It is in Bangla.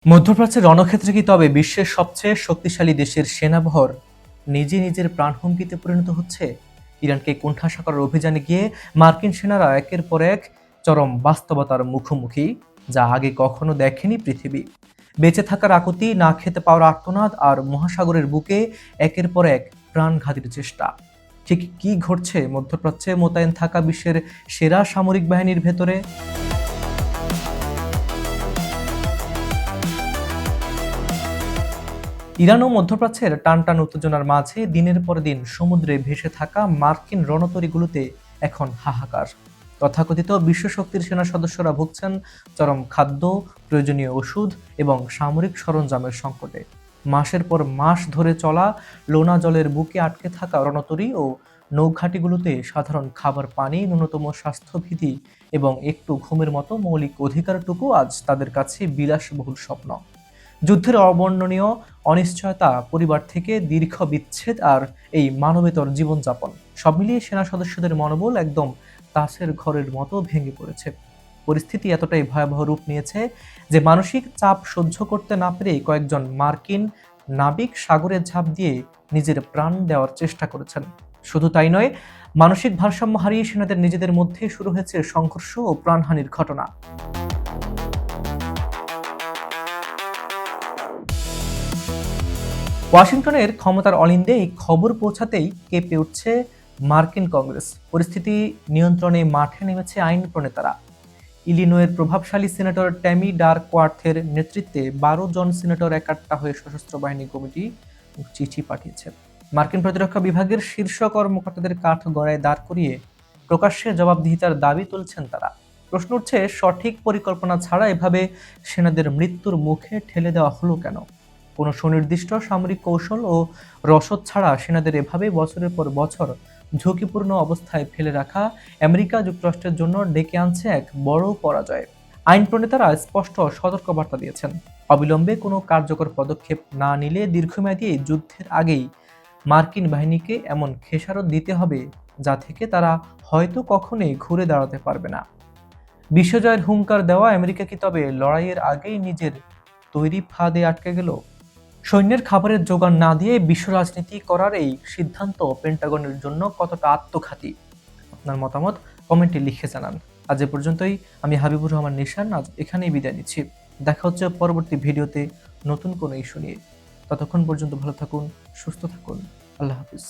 মধ্যপ্রাচ্যের রণক্ষেত্রে কি তবে বিশ্বের সবচেয়ে শক্তিশালী দেশের সেনাবহর নিজের প্রাণ হুমকিতে পরিণত হচ্ছে? ইরানকে কোণঠাসা করার অভিযানে গিয়ে মার্কিন সেনারা একের পর এক চরম বাস্তবতার মুখোমুখি, যা আগে কখনো দেখেনি পৃথিবী। বেঁচে থাকার আকুতি, না খেতে পাওয়ার আর্তনাদ আর মহাসাগরের বুকে একের পর এক প্রাণঘাতীর চেষ্টা। ঠিক কি ঘটছে মধ্যপ্রাচ্যে মোতায়েন থাকা বিশ্বের সেরা সামরিক বাহিনীর ভেতরে? ইরান ও মধ্যপ্রাচ্যের টানটান উত্তেজনার মাঝে দিনের পর দিন সমুদ্রে ভেসে থাকা মার্কিন রণতরীগুলোতে এখন হাহাকার। তথাকথিত বিশ্বশক্তির সেনা সদস্যরা ভুগছেন চরম খাদ্য, প্রয়োজনীয় ওষুধ এবং সামরিক সরঞ্জামের সংকটে। মাসের পর মাস ধরে চলা লোনা জলের বুকে আটকে থাকা রণতরী ও নৌঘাটিগুলোতে সাধারণ খাবার পানি, ন্যূনতম স্বাস্থ্যবিধি এবং একটু ঘুমের মতো মৌলিক অধিকারটুকু আজ তাদের কাছে বিলাসবহুল স্বপ্ন। যুদ্ধের অবর্ণনীয় অনিশ্চয়তা, পরিবার থেকে দীর্ঘ বিচ্ছেদ আর এই মানবেতর জীবনযাপন, সব মিলিয়ে সেনা সদস্যদের মনোবল একদম তাসের ঘরের মতো ভেঙে পড়েছে। পরিস্থিতি এতটাই ভয়াবহ রূপ নিয়েছে যে মানসিক চাপ সহ্য করতে না পেরে কয়েকজন মার্কিন নাবিক সাগরে ঝাঁপ দিয়ে নিজের প্রাণ দেওয়ার চেষ্টা করেছেন। শুধু তাই নয়, মানসিক ভারসাম্য হারিয়ে সেনাদের নিজেদের মধ্যে শুরু হয়েছে সংঘর্ষ ও প্রাণহানির ঘটনা। ওয়াশিংটনের ক্ষমতার অলিন্দে এই খবর পৌঁছাতেই কেঁপে উঠছে মার্কিন কংগ্রেস। পরিস্থিতি নিয়ন্ত্রণে মাঠে নেমেছে আইন প্রণেতারা। ইলিনয়ের প্রভাবশালী সিনেটর ট্যামি ডারকওয়ার্থের নেতৃত্বে ১২ জন সিনেটর একাট্টা হয়ে সশস্ত্র বাহিনী কমিটি চিঠি পাঠিয়েছে। মার্কিন প্রতিরক্ষা বিভাগের শীর্ষ কর্মকর্তাদের কাঠগড়ায় দাঁড় করিয়ে প্রকাশ্যে জবাবদিহিতার দাবি তুলছেন তারা। প্রশ্ন উঠছে, সঠিক পরিকল্পনা ছাড়া এভাবে সেনাদের মৃত্যুর মুখে ঠেলে দেওয়া হলো কেন? কোনো সুনির্দিষ্ট সামরিক কৌশল ও রসদ ছাড়া সেনাদের এভাবে বছরের পর বছর ঝুঁকিপূর্ণ অবস্থায় ফেলে রাখা আমেরিকা যুক্তরাষ্ট্রের জন্য ডেকে আনছে এক বড় পরাজয়। আইন প্রণেতারা স্পষ্ট সতর্কবার্তা দিয়েছেন, অবিলম্বে কোনো কার্যকর পদক্ষেপ না নিলে দীর্ঘমেয়াদী এই যুদ্ধের আগেই মার্কিন বাহিনীকে এমন খেসারত দিতে হবে যা থেকে তারা হয়তো কখনোই ঘুরে দাঁড়াতে পারবে না। বিশ্বজয়ের হুঙ্কার দেওয়া আমেরিকা কি তবে লড়াইয়ের আগেই নিজের তৈরি ফাঁদে আটকে গেল? সৈন্যের খাবারের জোগান না দিয়ে বিশ্ব রাজনীতি করার এই সিদ্ধান্ত পেন্টাগনের জন্য কতটা আত্মঘাতী? আপনার মতামত কমেন্টে লিখে জানান। আজ এ পর্যন্তই। আমি হাবিবুর রহমান নিশান আজ এখানেই বিদায় নিচ্ছি। দেখা হচ্ছে পরবর্তী ভিডিওতে নতুন কোনো ইস্যু নিয়ে। ততক্ষণ পর্যন্ত ভালো থাকুন, সুস্থ থাকুন। আল্লাহ হাফিজ।